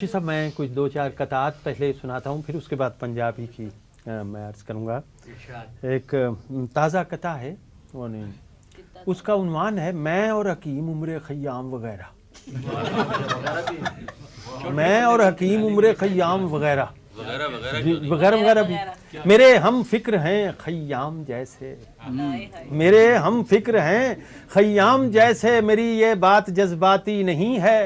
جی صاحب میں کچھ دو چار قطعات پہلے سناتا ہوں، پھر اس کے بعد پنجابی کی میں عرض کروں گا۔ ایک تازہ قطع ہے، اس کا عنوان ہے میں اور حکیم عمر خیام وغیرہ۔ میں اور حکیم عمر خیام وغیرہ وغیرہ وغیرہ بھی میرے ہم فکر ہیں خیام جیسے، میرے ہم فکر ہیں خیام جیسے، میری یہ بات جذباتی نہیں ہے،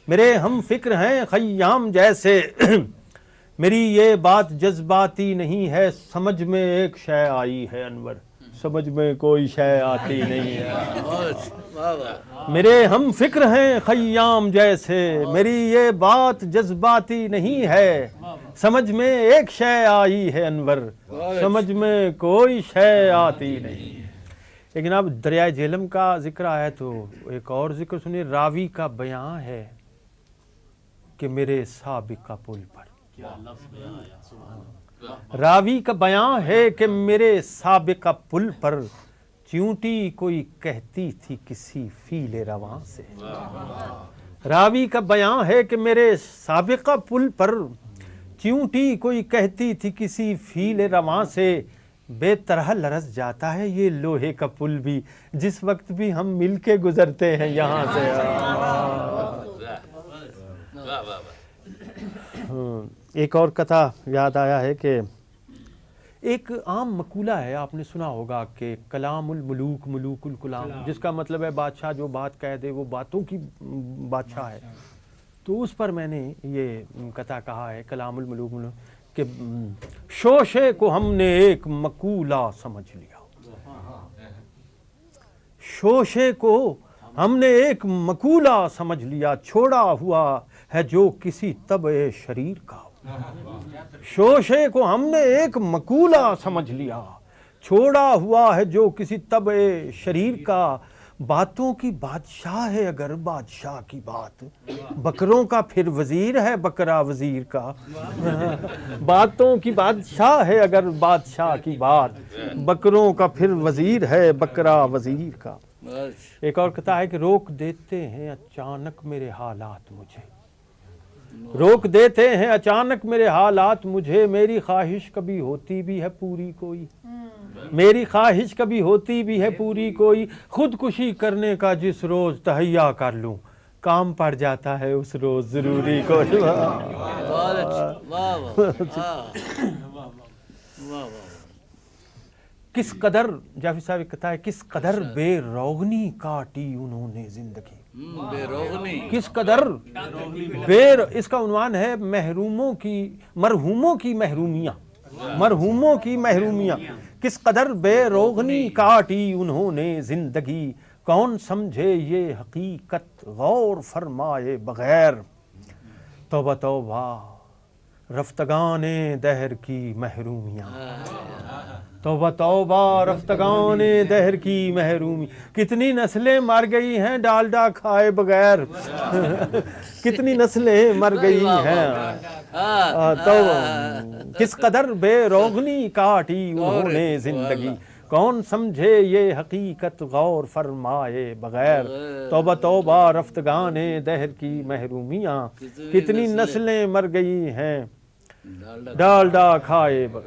میرے ہم فکر ہیں خیام جیسے، میری یہ بات جذباتی نہیں ہے، سمجھ میں ایک شے آئی ہے انور، سمجھ میں کوئی شے آتی نہیں ہے۔ میرے ہم فکر ہیں خیام جیسے، میری یہ بات جذباتی نہیں ہے، سمجھ میں ایک شے آئی ہے انور، سمجھ میں کوئی شے آتی نہیں۔ لیکن اب دریائے جہلم کا ذکر آیا تو ایک اور ذکر سنیے، راوی کا بیان ہے کہ میرے سابقہ پل پر، راوی کا بیان ہے کہ میرے سابقہ پل پر چیونٹی کوئی کہتی تھی کسی فیل رواں سے۔ راوی کا بیان ہے کہ میرے سابقہ پل پر چیونٹی کوئی کہتی تھی کسی فیل رواں سے، بے طرح لرز جاتا ہے یہ لوہے کا پل بھی جس وقت بھی ہم مل کے گزرتے ہیں یہاں سے۔ ایک اور قطع یاد آیا ہے کہ ایک عام مقولہ ہے، آپ نے سنا ہوگا کہ کلام الملوک ملوک الکلام، جس کا مطلب ہے بادشاہ جو بات کہہ دے وہ باتوں کی بادشاہ ہے۔ تو اس پر میں نے یہ قطع کہا ہے کلام الملوک ملوک کہ شوشے کو ہم نے ایک مقولہ سمجھ لیا، شوشے کو ہم نے ایک مقولہ سمجھ لیا، چھوڑا ہوا ہے جو کسی طبع شریر کا۔ شوشے کو ہم نے ایک مقولہ سمجھ لیا، چھوڑا ہوا ہے جو کسی طبع شریر کا، باتوں کی بادشاہ ہے اگر بادشاہ کی بات، بکروں کا پھر وزیر ہے بکرا وزیر کا۔ باتوں کی بادشاہ ہے اگر بادشاہ کی بات، بکروں کا پھر وزیر ہے بکرا وزیر کا۔ ایک اور قطع ہے کہ روک دیتے ہیں اچانک میرے حالات مجھے، روک دیتے ہیں اچانک میرے حالات مجھے، میری خواہش کبھی ہوتی بھی ہے پوری کوئی، میری خواہش کبھی ہوتی بھی ہے پوری کوئی، خودکشی کرنے کا جس روز تہیا کر لوں، کام پڑ جاتا ہے اس روز ضروری کو۔ کس قدر جعفری صاحب کہتا ہے کس قدر بے روغنی کاٹی انہوں نے زندگی، بے روغنی کس قدر اس کا عنوان ہے مرحوموں کی محرومیاں، مرحوموں کی محرومیاں، کس قدر بے روغنی کاٹی انہوں نے زندگی، کون سمجھے یہ حقیقت غور فرمائے بغیر، توبہ توبہ رفتگان دہر کی محرومیاں، توبہ توبہ رفتگان دہر کی محرومی، کتنی نسلیں مر گئی ہیں ڈالڈا کھائے بغیر، کتنی نسلیں مر گئی ہیں، تو کس قدر بے روغنی کاٹی انہوں نے زندگی، کون سمجھے یہ حقیقت غور فرمائے بغیر، توبہ توبہ رفتگان دہر کی محرومیاں، کتنی نسلیں مر گئی ہیں ڈالڈا کھائے بغیر۔